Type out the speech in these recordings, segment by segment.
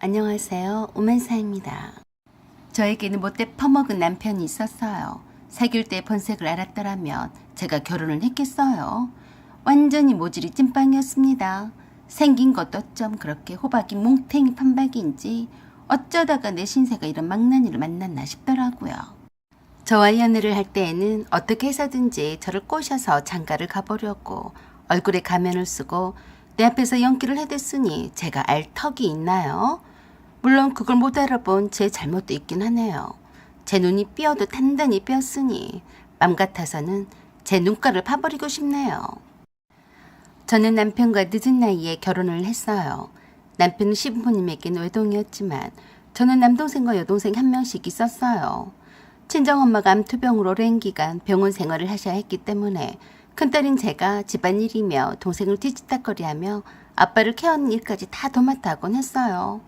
안녕하세요. 오만사입니다. 저에게는 못돼 퍼먹은 남편이 있었어요. 사귈 때 본색을 알았더라면 제가 결혼을 했겠어요. 완전히 모질이 찐빵이었습니다. 생긴 것도 어쩜 그렇게 호박이 뭉탱이 판박인지 어쩌다가 내 신세가 이런 망나니를 만났나 싶더라고요. 저와 연애를 할 때에는 어떻게 해서든지 저를 꼬셔서 장가를 가보려고 얼굴에 가면을 쓰고 내 앞에서 연기를 해댔으니 제가 알 턱이 있나요? 물론 그걸 못 알아본 제 잘못도 있긴 하네요. 제 눈이 삐어도 단단히 삐었으니 맘 같아서는 제 눈가를 파버리고 싶네요. 저는 남편과 늦은 나이에 결혼을 했어요. 남편은 시부모님에겐 외동이었지만 저는 남동생과 여동생 한 명씩 있었어요. 친정엄마가 암투병으로 오랜 기간 병원 생활을 하셔야 했기 때문에 큰딸인 제가 집안일이며 동생을 뒤치다거리하며 아빠를 케어하는 일까지 다 도맡아 하곤 했어요.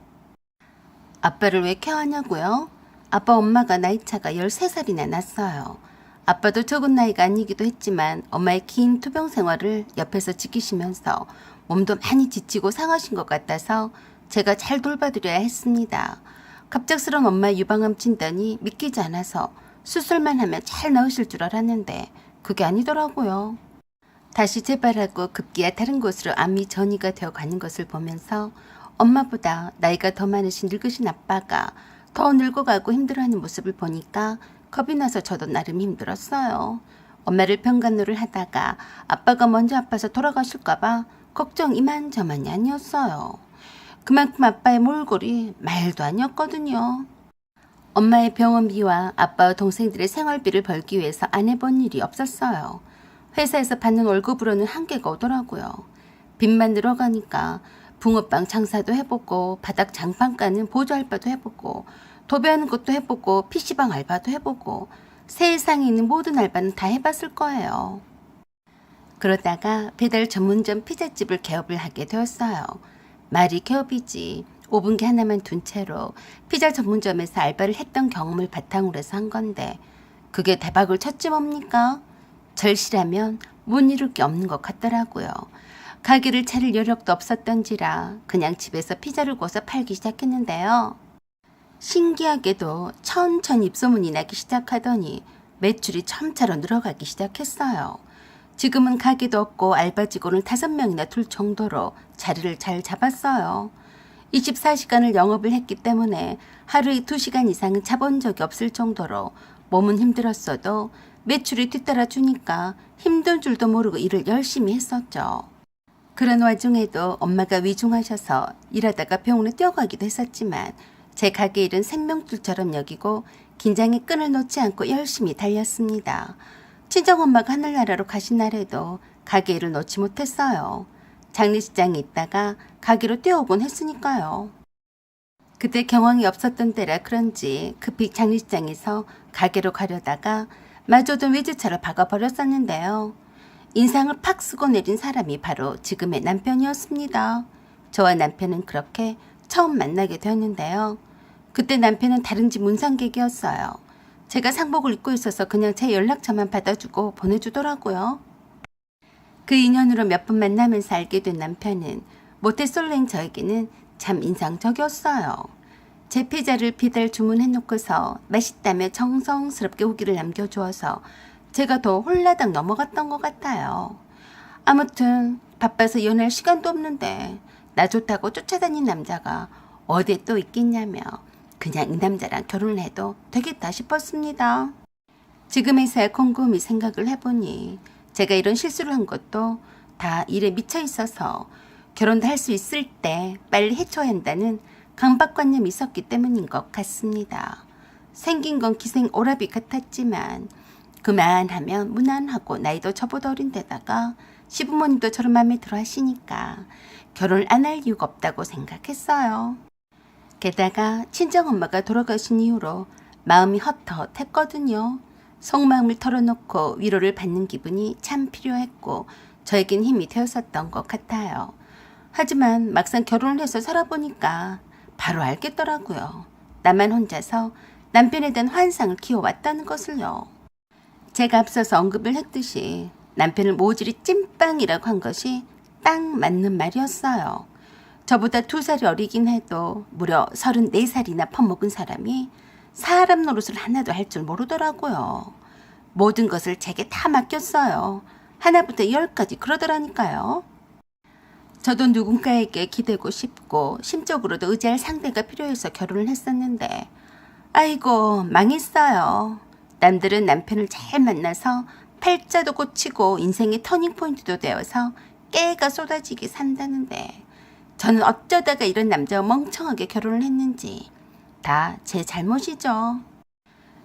아빠를 왜 케어하냐고요? 아빠 엄마가 나이차가 13살이나 났어요. 아빠도 적은 나이가 아니기도 했지만 엄마의 긴 투병 생활을 옆에서 지키시면서 몸도 많이 지치고 상하신 것 같아서 제가 잘 돌봐드려야 했습니다. 갑작스런 엄마의 유방암 진단이 믿기지 않아서 수술만 하면 잘 나으실 줄 알았는데 그게 아니더라고요. 다시 재발하고 급기야 다른 곳으로 암이 전이가 되어 가는 것을 보면서 엄마보다 나이가 더 많으신 늙으신 아빠가 더 늙어가고 힘들어하는 모습을 보니까 겁이 나서 저도 나름 힘들었어요. 엄마를 병간호를 하다가 아빠가 먼저 아파서 돌아가실까봐 걱정 이만저만이 아니었어요. 그만큼 아빠의 몰골이 말도 아니었거든요. 엄마의 병원비와 아빠와 동생들의 생활비를 벌기 위해서 안 해본 일이 없었어요. 회사에서 받는 월급으로는 한계가 오더라고요. 빚만 늘어가니까 붕어빵 장사도 해보고 바닥 장판 까는 보조 알바도 해보고 도배하는 것도 해보고 PC방 알바도 해보고 세상에 있는 모든 알바는 다 해봤을 거예요. 그러다가 배달 전문점 피자집을 개업을 하게 되었어요. 말이 개업이지. 오븐기 하나만 둔 채로 피자 전문점에서 알바를 했던 경험을 바탕으로 해서 한 건데 그게 대박을 쳤지 뭡니까? 절실하면 못 이룰 게 없는 것 같더라고요. 가게를 차릴 여력도 없었던지라 그냥 집에서 피자를 구워서 팔기 시작했는데요. 신기하게도 천천히 입소문이 나기 시작하더니 매출이 점차로 늘어가기 시작했어요. 지금은 가게도 없고 알바 직원을 5명이나 둘 정도로 자리를 잘 잡았어요. 24시간을 영업을 했기 때문에 하루에 2시간 이상은 자본 적이 없을 정도로 몸은 힘들었어도 매출이 뒤따라 주니까 힘든 줄도 모르고 일을 열심히 했었죠. 그런 와중에도 엄마가 위중하셔서 일하다가 병원에 뛰어가기도 했었지만 제 가게 일은 생명줄처럼 여기고 긴장의 끈을 놓지 않고 열심히 달렸습니다. 친정엄마가 하늘나라로 가신 날에도 가게 일을 놓지 못했어요. 장례식장에 있다가 가게로 뛰어오곤 했으니까요. 그때 경황이 없었던 때라 그런지 급히 장례식장에서 가게로 가려다가 마저도 외제차를 박아버렸었는데요. 인상을 팍 쓰고 내린 사람이 바로 지금의 남편이었습니다. 저와 남편은 그렇게 처음 만나게 되었는데요. 그때 남편은 다른 집 문상객이었어요. 제가 상복을 입고 있어서 그냥 제 연락처만 받아주고 보내주더라고요. 그 인연으로 몇 번 만나면서 알게 된 남편은 모태솔로인 저에게는 참 인상적이었어요. 제 피자를 배달 주문해놓고서 맛있다며 정성스럽게 후기를 남겨주어서 제가 더 홀라당 넘어갔던 것 같아요. 아무튼 바빠서 연애할 시간도 없는데 나 좋다고 쫓아다닌 남자가 어디에 또 있겠냐며 그냥 이 남자랑 결혼을 해도 되겠다 싶었습니다. 지금에서야 곰곰이 생각을 해보니 제가 이런 실수를 한 것도 다 일에 미쳐 있어서 결혼도 할 수 있을 때 빨리 해쳐야 한다는 강박관념이 있었기 때문인 것 같습니다. 생긴 건 기생 오라비 같았지만 그만하면 무난하고 나이도 저보다 어린 데다가 시부모님도 저를 마음에 들어 하시니까 결혼을 안 할 이유가 없다고 생각했어요. 게다가 친정엄마가 돌아가신 이후로 마음이 헛헛했거든요. 속마음을 털어놓고 위로를 받는 기분이 참 필요했고 저에겐 힘이 되었었던 것 같아요. 하지만 막상 결혼을 해서 살아보니까 바로 알겠더라고요. 나만 혼자서 남편에 대한 환상을 키워왔다는 것을요. 제가 앞서서 언급을 했듯이 남편을 모질이 찐빵이라고 한 것이 딱 맞는 말이었어요. 저보다 2살이 어리긴 해도 무려 34살이나 퍼먹은 사람이 사람 노릇을 하나도 할 줄 모르더라고요. 모든 것을 제게 다 맡겼어요. 하나부터 10까지 그러더라니까요. 저도 누군가에게 기대고 싶고 심적으로도 의지할 상대가 필요해서 결혼을 했었는데 아이고 망했어요. 남들은 남편을 잘 만나서 팔자도 고치고 인생의 터닝포인트도 되어서 깨가 쏟아지게 산다는데 저는 어쩌다가 이런 남자와 멍청하게 결혼을 했는지 다 제 잘못이죠.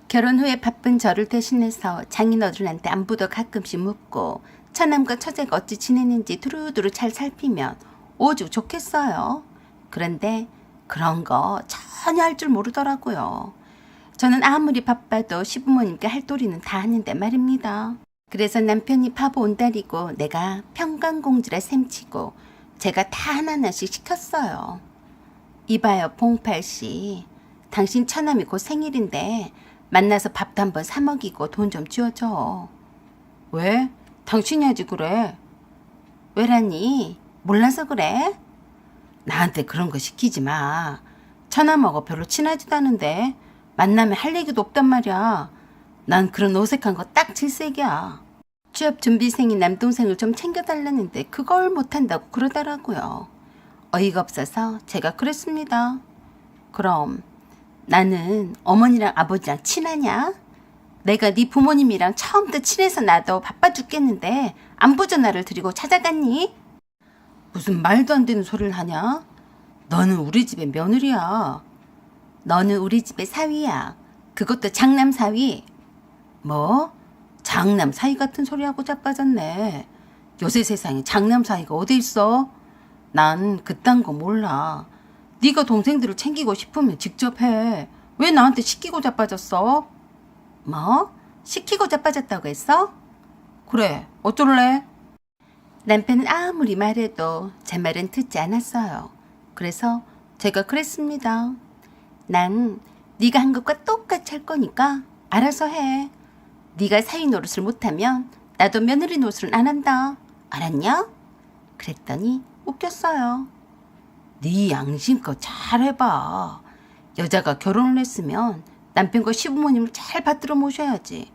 결혼 후에 바쁜 저를 대신해서 장인어른한테 안부도 가끔씩 묻고 처남과 처제가 어찌 지내는지 두루두루 잘 살피면 오죽 좋겠어요. 그런데 그런 거 전혀 할 줄 모르더라고요. 저는 아무리 바빠도 시부모님께 할 도리는 다 하는데 말입니다. 그래서 남편이 바보 온달이고 내가 평강공주라 셈치고 제가 다 하나하나씩 시켰어요. 이봐요 봉팔씨. 당신 처남이 곧 생일인데 만나서 밥도 한번 사 먹이고 돈 좀 쥐어줘. 왜? 당신이 하지 그래. 왜라니? 몰라서 그래? 나한테 그런 거 시키지 마. 처남하고 별로 친하지도 않은데 만나면 할 얘기도 없단 말이야. 난 그런 어색한 거 딱 질색이야. 취업 준비생인 남동생을 좀 챙겨달라는데 그걸 못한다고 그러더라고요. 어이가 없어서 제가 그랬습니다. 그럼 나는 어머니랑 아버지랑 친하냐? 내가 네 부모님이랑 처음부터 친해서 나도 바빠 죽겠는데 안부 전화를 드리고 찾아갔니? 무슨 말도 안 되는 소리를 하냐? 너는 우리 집의 며느리야. 너는 우리 집의 사위야. 그것도 장남 사위. 뭐? 장남 사위 같은 소리하고 자빠졌네. 요새 세상에 장남 사위가 어디 있어? 난 그딴 거 몰라. 네가 동생들을 챙기고 싶으면 직접 해. 왜 나한테 시키고 자빠졌어? 뭐? 시키고 자빠졌다고 했어? 그래, 어쩔래? 남편은 아무리 말해도 제 말은 듣지 않았어요. 그래서 제가 그랬습니다. 난 네가 한 것과 똑같이 할 거니까 알아서 해. 네가 사위 노릇을 못하면 나도 며느리 노릇을 안 한다. 알았냐? 그랬더니 웃겼어요. 네 양심껏 잘 해봐. 여자가 결혼을 했으면 남편과 시부모님을 잘 받들어 모셔야지.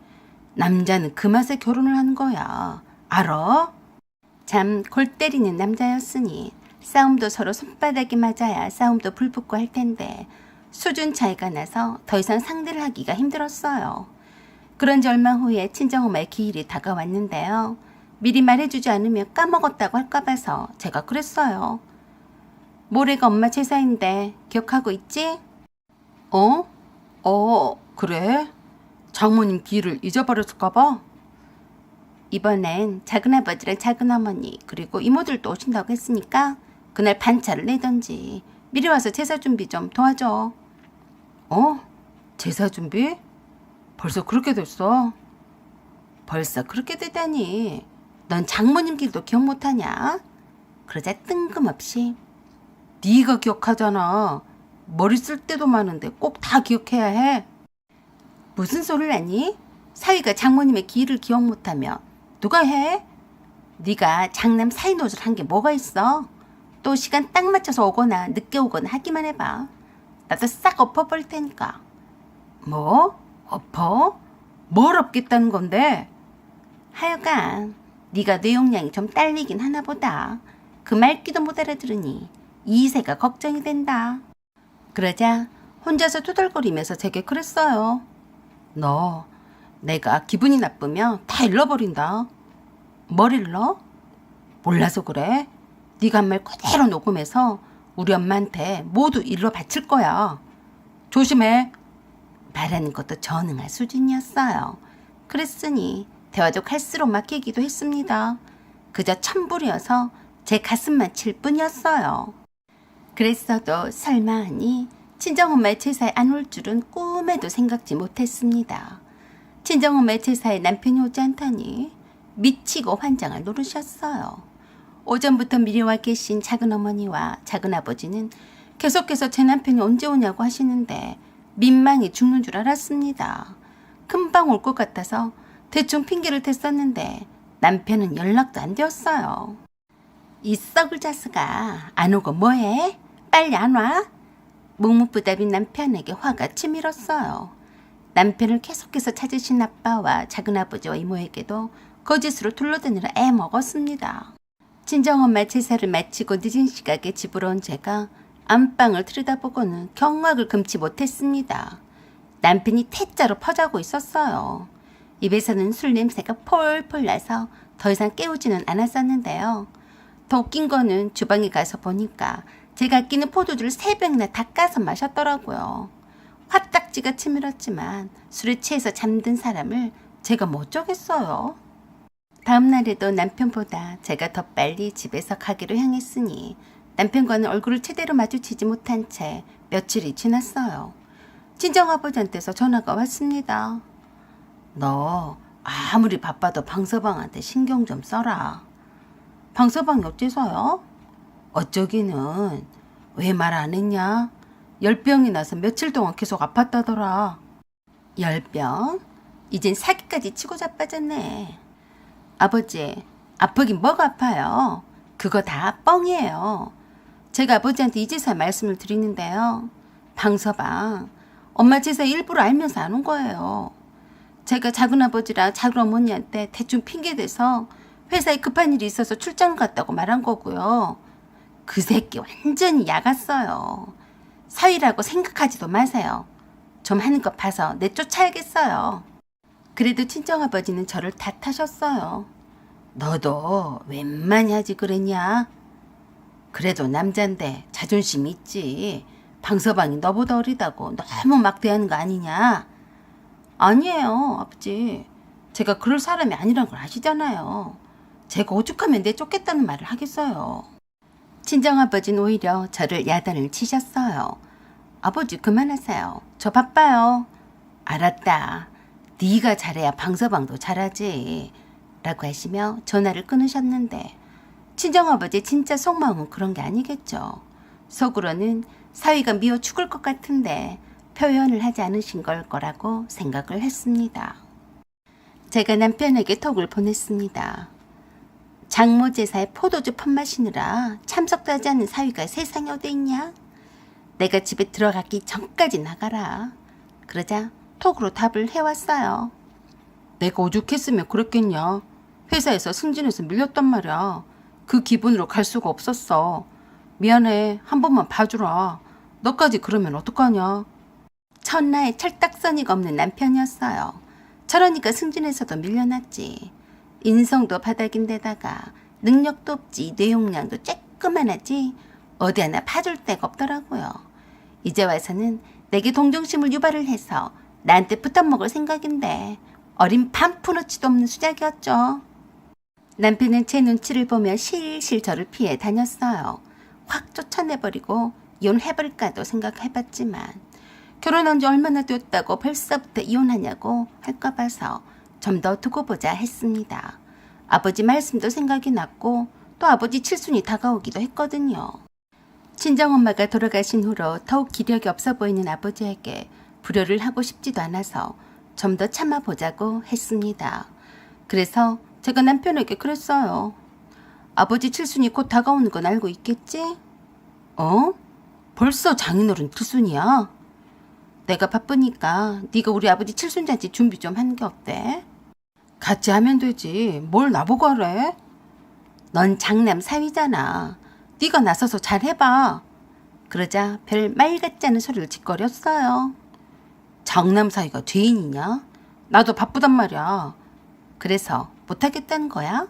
남자는 그 맛에 결혼을 하는 거야. 알아? 참 골 때리는 남자였으니 싸움도 서로 손바닥이 맞아야 싸움도 불붙고 할 텐데 수준 차이가 나서 더 이상 상대를 하기가 힘들었어요. 그런 지 얼마 후에 친정엄마의 기일이 다가왔는데요. 미리 말해주지 않으면 까먹었다고 할까 봐서 제가 그랬어요. 모레가 엄마 제사인데 기억하고 있지? 그래? 장모님 기일을 잊어버렸을까 봐? 이번엔 작은아버지랑 작은어머니 그리고 이모들도 오신다고 했으니까 그날 반차를 내던지 미리 와서 제사 준비 좀 도와줘. 제사 준비? 벌써 그렇게 됐어? 벌써 그렇게 되다니. 넌 장모님 길도 기억 못하냐? 그러자 뜬금없이 네가 기억하잖아. 머리 쓸 때도 많은데 꼭 다 기억해야 해. 무슨 소리를 하니? 사위가 장모님의 기일을 기억 못하면 누가 해? 네가 장남 사위 노릇을 한 게 뭐가 있어? 또 시간 딱 맞춰서 오거나 늦게 오거나 하기만 해봐. 나도 싹 엎어버릴 테니까. 뭐? 엎어? 뭘 엎겠다는 건데? 하여간 네가 뇌용량이 좀 딸리긴 하나 보다. 그 말귀도 못 알아들으니 이세가 걱정이 된다. 그러자 혼자서 투덜거리면서 제게 그랬어요. 너 내가 기분이 나쁘면 다 일러버린다. 뭘 일러? 몰라서 그래. 네가 한 말 그대로 녹음해서 우리 엄마한테 모두 일러 바칠 거야. 조심해. 말하는 것도 전응할 수준이었어요. 그랬으니 대화도 갈수록 막히기도 했습니다. 그저 천불이어서 제 가슴만 칠 뿐이었어요. 그랬어도 설마 하니 친정엄마의 제사에 안 올 줄은 꿈에도 생각지 못했습니다. 친정엄마의 제사에 남편이 오지 않다니 미치고 환장할 노릇이었어요. 오전부터 미리 와 계신 작은어머니와 작은아버지는 계속해서 제 남편이 언제 오냐고 하시는데 민망해 죽는 줄 알았습니다. 금방 올 것 같아서 대충 핑계를 댔었는데 남편은 연락도 안 되었어요. 이 썩을 자스가 안 오고 뭐해? 빨리 안 와? 묵묵부답인 남편에게 화가 치밀었어요. 남편을 계속해서 찾으신 아빠와 작은아버지와 이모에게도 거짓으로 둘러대느라 애먹었습니다. 친정엄마 제사를 마치고 늦은 시각에 집으로 온 제가 안방을 들여다보고는 경악을 금치 못했습니다. 남편이 태자로 퍼자고 있었어요. 입에서는 술 냄새가 폴폴 나서 더 이상 깨우지는 않았었는데요. 더 웃긴 거는 주방에 가서 보니까 제가 끼는 포도주를 3병이나 닦아서 마셨더라고요. 화딱지가 치밀었지만 술에 취해서 잠든 사람을 제가 뭐 어쩌겠어요. 다음 날에도 남편보다 제가 더 빨리 집에서 가기로 향했으니 남편과는 얼굴을 제대로 마주치지 못한 채 며칠이 지났어요. 친정아버지한테서 전화가 왔습니다. 너 아무리 바빠도 방서방한테 신경 좀 써라. 방서방이 어째서요? 어쩌기는 왜 말 안 했냐? 열병이 나서 며칠 동안 계속 아팠다더라. 열병? 이젠 사기까지 치고 자빠졌네. 아버지, 아프긴 뭐가 아파요? 그거 다 뻥이에요. 제가 아버지한테 이제서야 말씀을 드리는데요. 방서방, 엄마 제사 일부러 알면서 안 온 거예요. 제가 작은아버지랑 작은어머니한테 대충 핑계대서 회사에 급한 일이 있어서 출장 갔다고 말한 거고요. 그 새끼 완전히 야갔어요. 사위라고 생각하지도 마세요. 좀 하는 것 봐서 내쫓아야겠어요. 그래도 친정아버지는 저를 탓하셨어요. 너도 웬만히 하지 그랬냐? 그래도 남잔데 자존심 있지. 방서방이 너보다 어리다고 너무 막 대하는 거 아니냐? 아니에요, 아버지. 제가 그럴 사람이 아니란 걸 아시잖아요. 제가 오죽하면 내쫓겠다는 말을 하겠어요. 친정아버지는 오히려 저를 야단을 치셨어요. 아버지 그만하세요. 저 바빠요. 알았다. 네가 잘해야 방서방도 잘하지. 라고 하시며 전화를 끊으셨는데 친정아버지 진짜 속마음은 그런 게 아니겠죠. 속으로는 사위가 미워 죽을 것 같은데 표현을 하지 않으신 걸 거라고 생각을 했습니다. 제가 남편에게 톡을 보냈습니다. 장모 제사에 포도주 펀마시느라 참석도 하지 않는 사위가 세상에 어디 있냐? 내가 집에 들어가기 전까지 나가라. 그러자 톡으로 답을 해왔어요. 내가 오죽했으면 그랬겠냐. 회사에서 승진해서 밀렸단 말이야. 그 기분으로 갈 수가 없었어. 미안해. 한 번만 봐주라. 너까지 그러면 어떡하냐. 첫날 철딱서니가 없는 남편이었어요. 저러니까 승진해서도 밀려났지. 인성도 바닥인데다가 능력도 없지. 뇌용량도 쬐끄만하지. 어디 하나 파줄 데가 없더라고요. 이제 와서는 내게 동정심을 유발을 해서 나한테 붙어먹을 생각인데 어린 반푼어치도 없는 수작이었죠. 남편은 제 눈치를 보며 실실 저를 피해 다녔어요. 확 쫓아내버리고 이혼해버릴까도 생각해봤지만 결혼한 지 얼마나 됐다고 벌써부터 이혼하냐고 할까 봐서 좀 더 두고 보자 했습니다. 아버지 말씀도 생각이 났고 또 아버지 칠순이 다가오기도 했거든요. 친정엄마가 돌아가신 후로 더욱 기력이 없어 보이는 아버지에게 불효를 하고 싶지도 않아서 좀 더 참아보자고 했습니다. 그래서 제가 남편에게 그랬어요. 아버지 칠순이 곧 다가오는 건 알고 있겠지? 어? 벌써 장인어른 칠순이야? 내가 바쁘니까 네가 우리 아버지 칠순잔치 준비 좀 하는 게 어때? 같이 하면 되지. 뭘 나보고 하래? 넌 장남 사위잖아. 네가 나서서 잘 해봐. 그러자 별 말 같지 않은 소리를 짓거렸어요. 장남 사위가 죄인이냐? 나도 바쁘단 말이야. 그래서 못하겠다는 거야?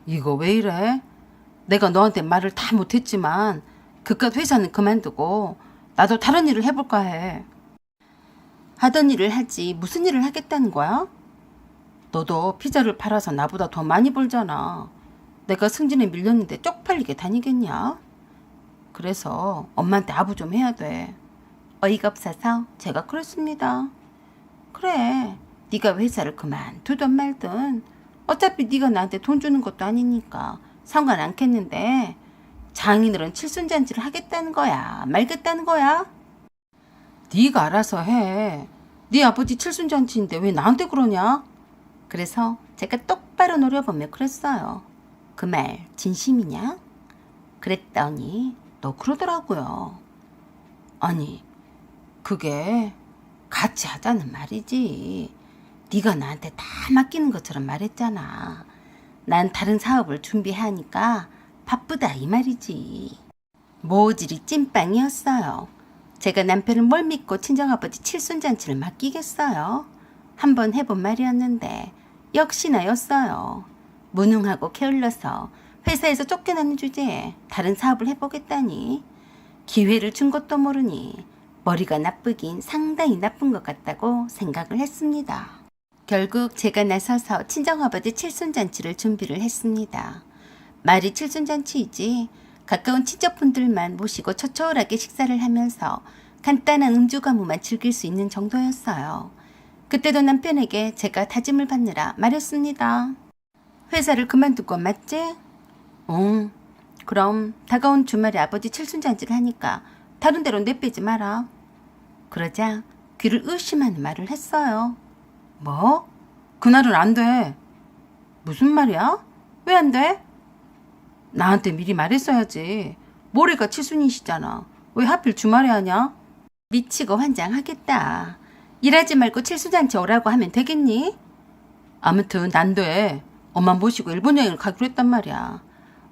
이거 왜 이래? 내가 너한테 말을 다 못했지만 그깟 회사는 그만두고 나도 다른 일을 해볼까 해. 하던 일을 하지 무슨 일을 하겠다는 거야? 너도 피자를 팔아서 나보다 더 많이 벌잖아. 내가 승진에 밀렸는데 쪽팔리게 다니겠냐? 그래서 엄마한테 아부 좀 해야 돼. 어이가 없어서 제가 그랬습니다. 그래, 네가 회사를 그만두든 말든 어차피 네가 나한테 돈 주는 것도 아니니까 상관 않겠는데 장인어른 칠순잔치를 하겠다는 거야? 말겠다는 거야? 네가 알아서 해. 네 아버지 칠순잔치인데 왜 나한테 그러냐? 그래서 제가 똑바로 노려보며 그랬어요. 그 말 진심이냐? 그랬더니 또 그러더라고요. 아니, 그게 같이 하자는 말이지. 네가 나한테 다 맡기는 것처럼 말했잖아. 난 다른 사업을 준비하니까 바쁘다 이 말이지. 모질이 찐빵이었어요. 제가 남편을 뭘 믿고 친정아버지 칠순잔치를 맡기겠어요. 한번 해본 말이었는데 역시나 였어요. 무능하고 게을러서 회사에서 쫓겨나는 주제에 다른 사업을 해보겠다니. 기회를 준 것도 모르니 머리가 나쁘긴 상당히 나쁜 것 같다고 생각을 했습니다. 결국 제가 나서서 친정아버지 칠순잔치를 준비를 했습니다. 말이 칠순잔치이지 가까운 친척분들만 모시고 처처하게 식사를 하면서 간단한 음주가무만 즐길 수 있는 정도였어요. 그때도 남편에게 제가 다짐을 받느라 말했습니다. 회사를 그만둘 건 맞지? 응. 그럼 다가온 주말에 아버지 칠순잔치를 하니까 다른 데로 내빼지 마라. 그러자 귀를 의심하는 말을 했어요. 뭐? 그날은 안 돼. 무슨 말이야? 왜 안 돼? 나한테 미리 말했어야지. 모레가 칠순이시잖아. 왜 하필 주말에 하냐? 미치고 환장하겠다. 일하지 말고 칠순잔치 오라고 하면 되겠니? 아무튼 난 돼. 엄마 모시고 일본 여행을 가기로 했단 말이야.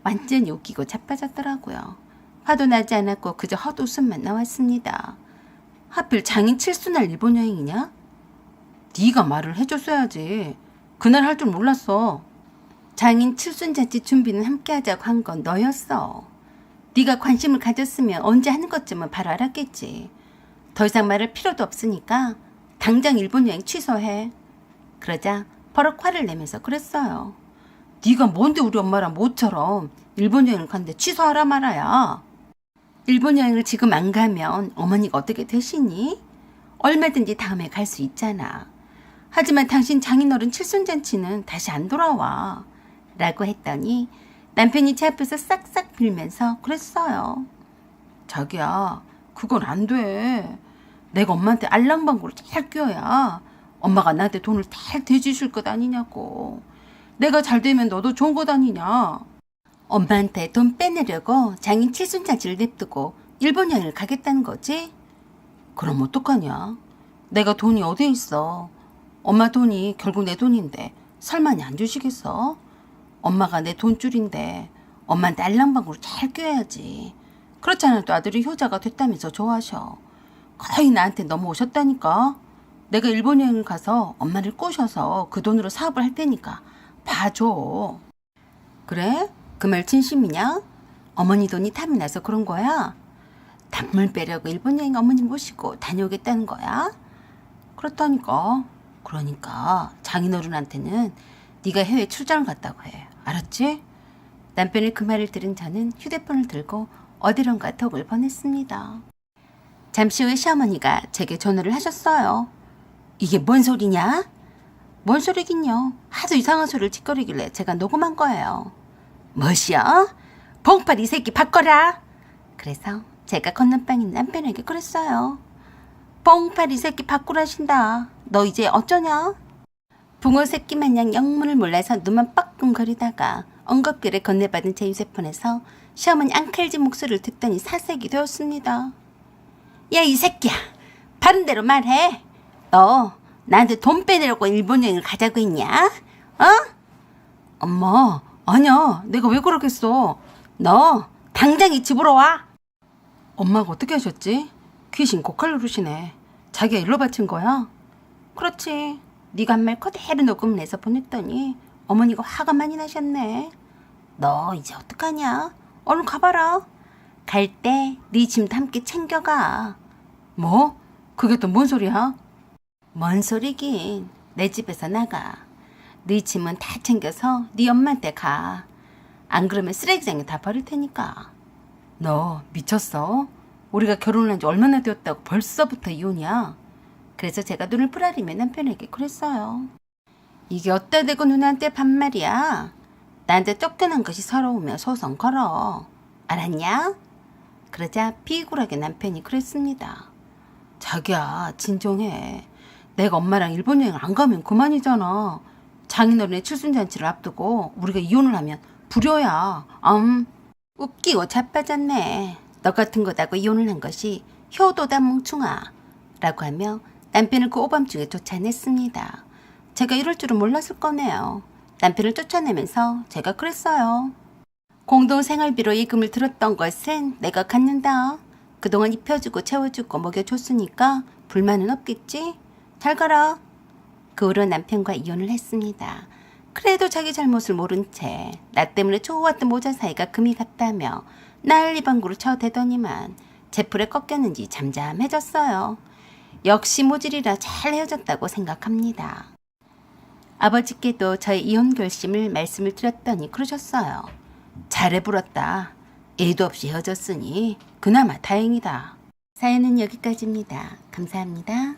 완전히 웃기고 자빠졌더라고요. 화도 나지 않았고 그저 헛웃음만 나왔습니다. 하필 장인 칠순날 일본 여행이냐? 네가 말을 해줬어야지. 그날 할 줄 몰랐어. 장인 칠순잔치 준비는 함께 하자고 한 건 너였어. 네가 관심을 가졌으면 언제 하는 것쯤은 바로 알았겠지. 더 이상 말할 필요도 없으니까 당장 일본 여행 취소해. 그러자 버럭 화를 내면서 그랬어요. 네가 뭔데 우리 엄마랑 모처럼 일본 여행을 갔는데 취소하라 말아야. 일본 여행을 지금 안 가면 어머니가 어떻게 되시니? 얼마든지 다음에 갈 수 있잖아. 하지만 당신 장인어른 칠순잔치는 다시 안 돌아와. 라고 했더니 남편이 제 앞에서 싹싹 빌면서 그랬어요. 자기야, 그건 안 돼. 내가 엄마한테 알랑방구를 잘 껴야 엄마가 나한테 돈을 잘 대주실 것 아니냐고. 내가 잘 되면 너도 좋은 것 아니냐. 엄마한테 돈 빼내려고 장인 칠순잔치를 냅두고 일본 여행을 가겠다는 거지? 그럼 어떡하냐. 내가 돈이 어디에 있어. 엄마 돈이 결국 내 돈인데 설마니 안 주시겠어? 엄마가 내 돈줄인데 엄마한테 알랑방구를 잘 껴야지. 그렇지 않아도 아들이 효자가 됐다면서 좋아하셔. 거의 나한테 넘어오셨다니까. 내가 일본 여행을 가서 엄마를 꼬셔서 그 돈으로 사업을 할 테니까 봐줘. 그래? 그 말 진심이냐? 어머니 돈이 탐이 나서 그런 거야? 단물 빼려고 일본 여행 어머니 모시고 다녀오겠다는 거야? 그렇다니까. 그러니까 장인어른한테는 네가 해외 출장을 갔다고 해. 알았지? 남편의 그 말을 들은 저는 휴대폰을 들고 어디론가 톡을 보냈습니다. 잠시 후에 시어머니가 제게 전화를 하셨어요. 이게 뭔 소리냐? 뭔 소리긴요. 하도 이상한 소리를 짓거리길래 제가 녹음한 거예요. 뭐시여? 봉팔 이 새끼 바꿔라. 그래서 제가 건넌방인 남편에게 그랬어요. 봉팔 이 새끼 바꾸라신다. 너 이제 어쩌냐? 붕어 새끼 마냥 영문을 몰라서 눈만 뻐끔거리다가 엉겁결에 건네받은 제 휴대폰에서 시어머니 앙칼진 목소리를 듣더니 사색이 되었습니다. 야, 이 새끼야. 바른 대로 말해. 너 나한테 돈 빼내려고 일본 여행을 가자고 했냐? 어? 엄마, 아니야. 내가 왜 그러겠어. 너 당장 이 집으로 와. 엄마가 어떻게 하셨지? 귀신 고칼 누르시네. 자기가 일로 바친 거야? 그렇지. 네가 한 말 그대로 녹음을 해서 보냈더니 어머니가 화가 많이 나셨네. 너 이제 어떡하냐? 얼른 가봐라. 갈 때 네 짐도 함께 챙겨가. 뭐? 그게 또 뭔 소리야? 뭔 소리긴. 내 집에서 나가. 네 짐은 다 챙겨서 네 엄마한테 가. 안 그러면 쓰레기장에 다 버릴 테니까. 너 미쳤어? 우리가 결혼을 한 지 얼마나 되었다고 벌써부터 이혼이야? 그래서 제가 눈을 뿌라리며 남편에게 그랬어요. 이게 어따 대고 누나한테 반말이야. 나한테 쫓겨난 것이 서러우며 소송 걸어. 알았냐? 그러자 비굴하게 남편이 그랬습니다. 자기야, 진정해. 내가 엄마랑 일본 여행 안 가면 그만이잖아. 장인어른의 칠순잔치를 앞두고 우리가 이혼을 하면 불효야. 웃기고 자빠졌네. 너 같은 거다고 이혼을 한 것이 효도다 멍충아. 라고 하며 남편을 그 오밤중에 쫓아냈습니다. 제가 이럴 줄은 몰랐을 거네요. 남편을 쫓아내면서 제가 그랬어요. 공동생활비로 예금을 들었던 것은 내가 갖는다. 그동안 입혀주고 채워주고 먹여줬으니까 불만은 없겠지? 잘 가라. 그 후로 남편과 이혼을 했습니다. 그래도 자기 잘못을 모른 채 나 때문에 좋았던 모자 사이가 금이 갔다며 난리방구로 쳐대더니만 제 풀에 꺾였는지 잠잠해졌어요. 역시 모질이라 잘 헤어졌다고 생각합니다. 아버지께도 저의 이혼 결심을 말씀을 드렸더니 그러셨어요. 잘해 불었다. 애도 없이 헤어졌으니 그나마 다행이다. 사연은 여기까지입니다. 감사합니다.